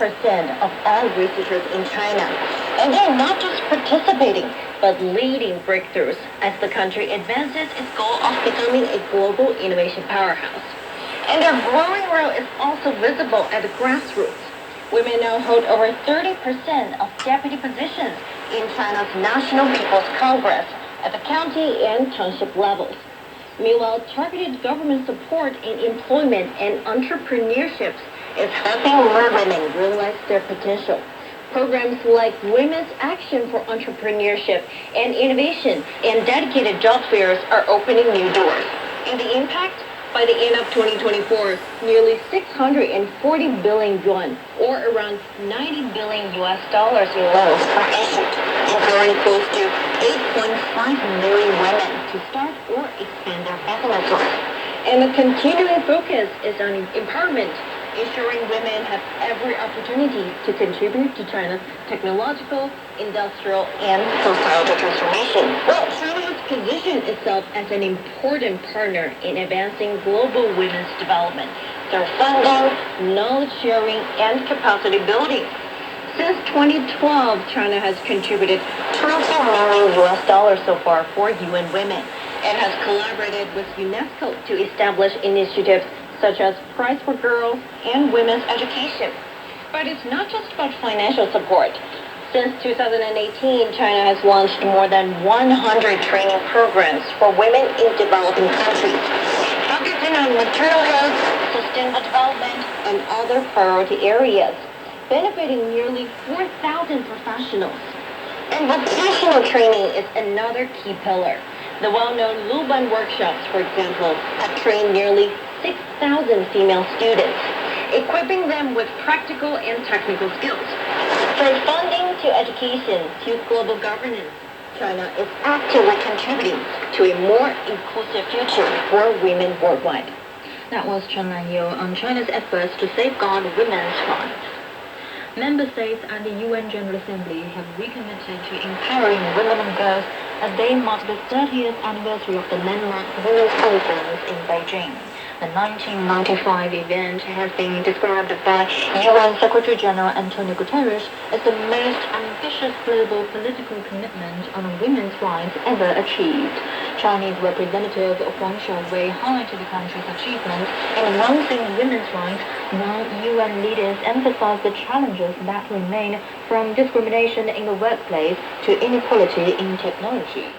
of all researchers in China. And they're not just participating, but leading breakthroughs as the country advances its goal of becoming a global innovation powerhouse. And their growing role is also visible at the grassroots. Women now hold over 30% of deputy positions in China's National People's Congress at the county and township levels. Meanwhile, targeted government support in employment and entrepreneurship is helping more women realize their potential. Programs like Women's Action for Entrepreneurship and Innovation and dedicated job fairs are opening new doors. And the impact? By the end of 2024, nearly 640 billion yuan, or around $90 billion in loans were issued, empowering close to 8.5 million women to start or expand their businesses. And the continuing focus is on empowerment, ensuring women have every opportunity to contribute to China's technological, industrial, and societal transformation. Well, China has positioned itself as an important partner in advancing global women's development through funding, knowledge sharing, and capacity building. Since 2012, China has contributed $20 million so far for UN Women and has collaborated with UNESCO to establish initiatives such as Prize for Girls and women's education. But it's not just about financial support. Since 2018, China has launched more than 100 training programs for women in developing countries, focusing on maternal health, sustainable development, and other priority areas, benefiting nearly 4,000 professionals. And vocational training is another key pillar. The well-known Luban workshops, for example, have trained nearly 6,000 female students, equipping them with practical and technical skills. From funding to education to global governance, China is actively contributing to a more inclusive future for women worldwide. That was Chen Lanyu on China's efforts to safeguard women's rights. Member states and the UN General Assembly have recommitted to empowering women and girls as they mark the 30th anniversary of the landmark Women's Conference in Beijing. The 1995 event has been described by UN Secretary General Antonio Guterres as the most ambitious global political commitment on women's rights ever achieved. Chinese Representative Huang Xiaowei highlighted the country's achievements in advancing women's rights, while UN leaders emphasized the challenges that remain from discrimination in the workplace to inequality in technology.